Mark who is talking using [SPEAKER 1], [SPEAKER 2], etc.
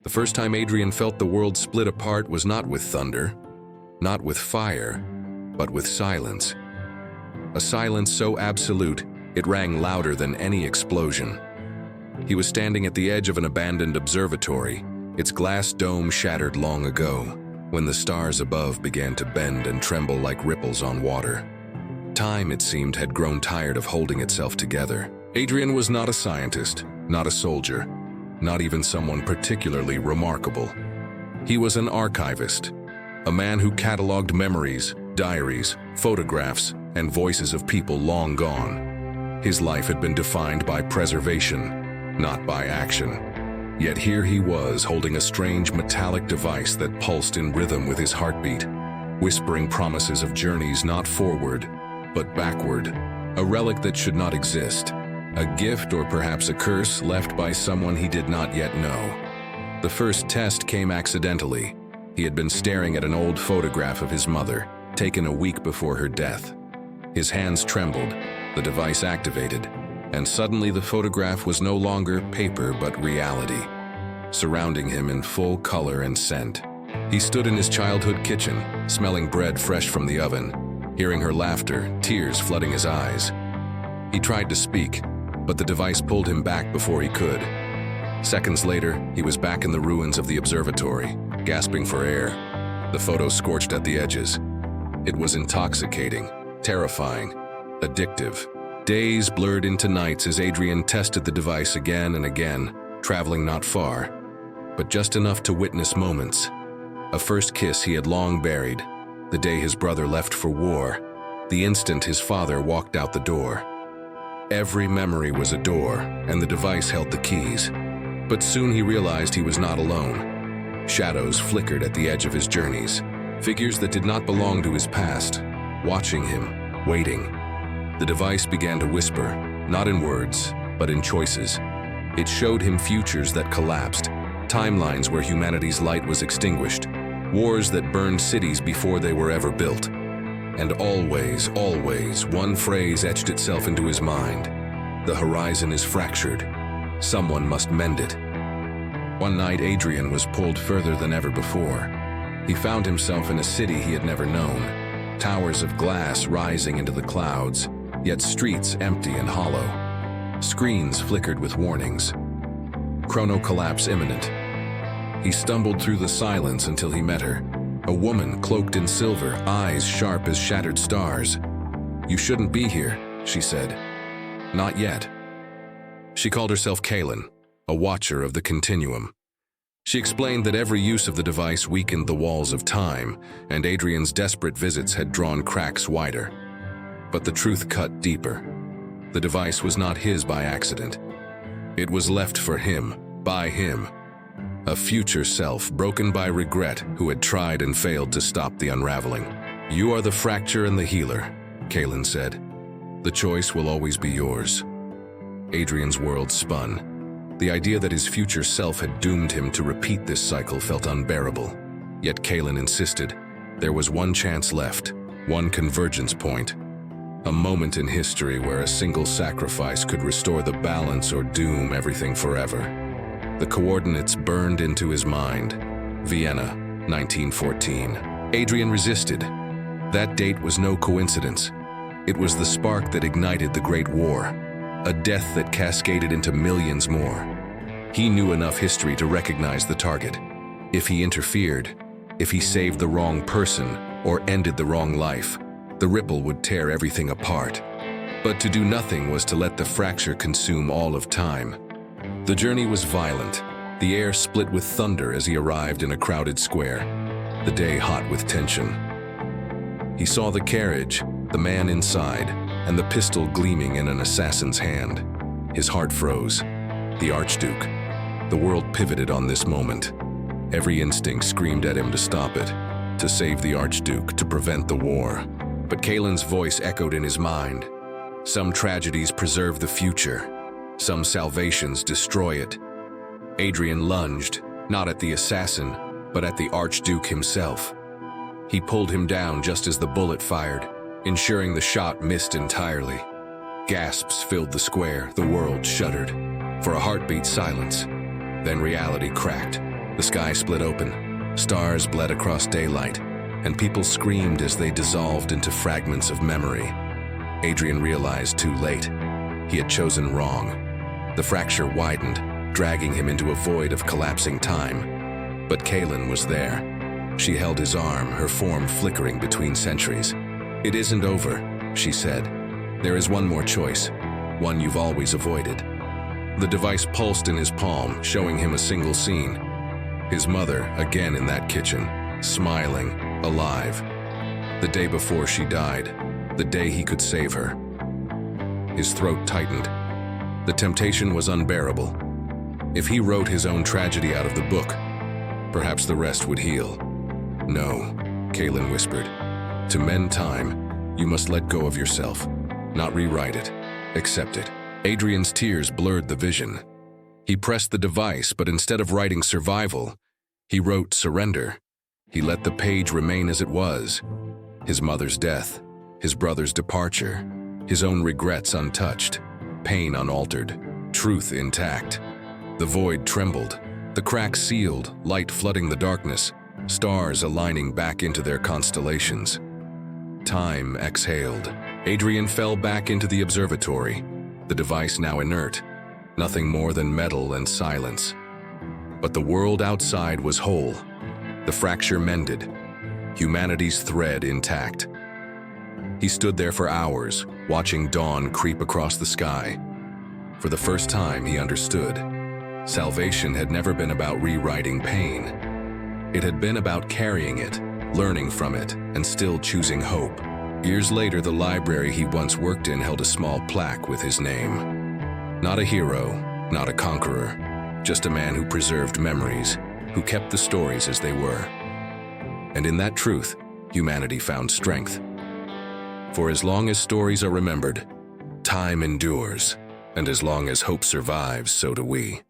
[SPEAKER 1] The first time Adrian felt the world split apart was not with thunder, not with fire, but with silence. A silence so absolute, it rang louder than any explosion. He was standing at the edge of an abandoned observatory, its glass dome shattered long ago, when the stars above began to bend and tremble like ripples on water. Time, it seemed, had grown tired of holding itself together. Adrian was not a scientist, not a soldier, not even someone particularly remarkable. He was an archivist, a man who cataloged memories, diaries, photographs, and voices of people long gone. His life had been defined by preservation, not by action. Yet here he was, holding a strange metallic device that pulsed in rhythm with his heartbeat, whispering promises of journeys not forward, but backward, a relic that should not exist, a gift or perhaps a curse left by someone he did not yet know. The first test came accidentally. He had been staring at an old photograph of his mother, taken a week before her death. His hands trembled, the device activated, and suddenly the photograph was no longer paper but reality, surrounding him in full color and scent. He stood in his childhood kitchen, smelling bread fresh from the oven, hearing her laughter, tears flooding his eyes. He tried to speak, but the device pulled him back before he could. Seconds later, he was back in the ruins of the observatory, gasping for air, the photo scorched at the edges. It was intoxicating, terrifying, addictive. Days blurred into nights as Adrian tested the device again and again, traveling not far, but just enough to witness moments. A first kiss he had long buried, the day his brother left for war, the instant his father walked out the door. Every memory was a door, and the device held the keys. But soon he realized he was not alone. Shadows flickered at the edge of his journeys, figures that did not belong to his past, watching him, waiting. The device began to whisper, not in words, but in choices. It showed him futures that collapsed, timelines where humanity's light was extinguished, wars that burned cities before they were ever built. And always, always, one phrase etched itself into his mind. The horizon is fractured. Someone must mend it. One night, Adrian was pulled further than ever before. He found himself in a city he had never known. Towers of glass rising into the clouds, yet streets empty and hollow. Screens flickered with warnings. Chrono collapse imminent. He stumbled through the silence until he met her. A woman cloaked in silver, eyes sharp as shattered stars. "You shouldn't be here," she said. "Not yet." She called herself Kaylin, a watcher of the continuum. She explained that every use of the device weakened the walls of time, and Adrian's desperate visits had drawn cracks wider. But the truth cut deeper. The device was not his by accident. It was left for him, by him. A future self, broken by regret, who had tried and failed to stop the unraveling. "You are the fracture and the healer," Kaylin said. "The choice will always be yours." Adrian's world spun. The idea that his future self had doomed him to repeat this cycle felt unbearable. Yet Kaylin insisted. There was one chance left, one convergence point. A moment in history where a single sacrifice could restore the balance or doom everything forever. The coordinates burned into his mind. Vienna, 1914. Adrian resisted. That date was no coincidence. It was the spark that ignited the Great War, a death that cascaded into millions more. He knew enough history to recognize the target. If he interfered, if he saved the wrong person or ended the wrong life, the ripple would tear everything apart. But to do nothing was to let the fracture consume all of time. The journey was violent. The air split with thunder as he arrived in a crowded square, the day hot with tension. He saw the carriage, the man inside, and the pistol gleaming in an assassin's hand. His heart froze. The Archduke. The world pivoted on this moment. Every instinct screamed at him to stop it, to save the Archduke, to prevent the war. But Kaylin's voice echoed in his mind. Some tragedies preserve the future. Some salvations destroy it. Adrian lunged, not at the assassin, but at the Archduke himself. He pulled him down just as the bullet fired, ensuring the shot missed entirely. Gasps filled the square, the world shuddered. For a heartbeat, silence. Then reality cracked. The sky split open, stars bled across daylight, and people screamed as they dissolved into fragments of memory. Adrian realized too late. He had chosen wrong. The fracture widened, dragging him into a void of collapsing time. But Kaylin was there. She held his arm, her form flickering between centuries. "It isn't over," she said. "There is one more choice, one you've always avoided." The device pulsed in his palm, showing him a single scene. His mother, again in that kitchen, smiling, alive. The day before she died, the day he could save her. His throat tightened. The temptation was unbearable. If he wrote his own tragedy out of the book, perhaps the rest would heal. "No," Kaylin whispered. "To mend time, you must let go of yourself, not rewrite it, accept it." Adrian's tears blurred the vision. He pressed the device, but instead of writing survival, he wrote surrender. He let the page remain as it was. His mother's death, his brother's departure, his own regrets untouched, pain unaltered, truth intact. The void trembled, the cracks sealed, light flooding the darkness, stars aligning back into their constellations. Time exhaled. Adrian fell back into the observatory, the device now inert, nothing more than metal and silence. But the world outside was whole, the fracture mended, humanity's thread intact. He stood there for hours, watching dawn creep across the sky. For the first time, he understood. Salvation had never been about rewriting pain. It had been about carrying it, learning from it, and still choosing hope. Years later, the library he once worked in held a small plaque with his name. Not a hero, not a conqueror, just a man who preserved memories, who kept the stories as they were. And in that truth, humanity found strength. For as long as stories are remembered, time endures, and as long as hope survives, so do we.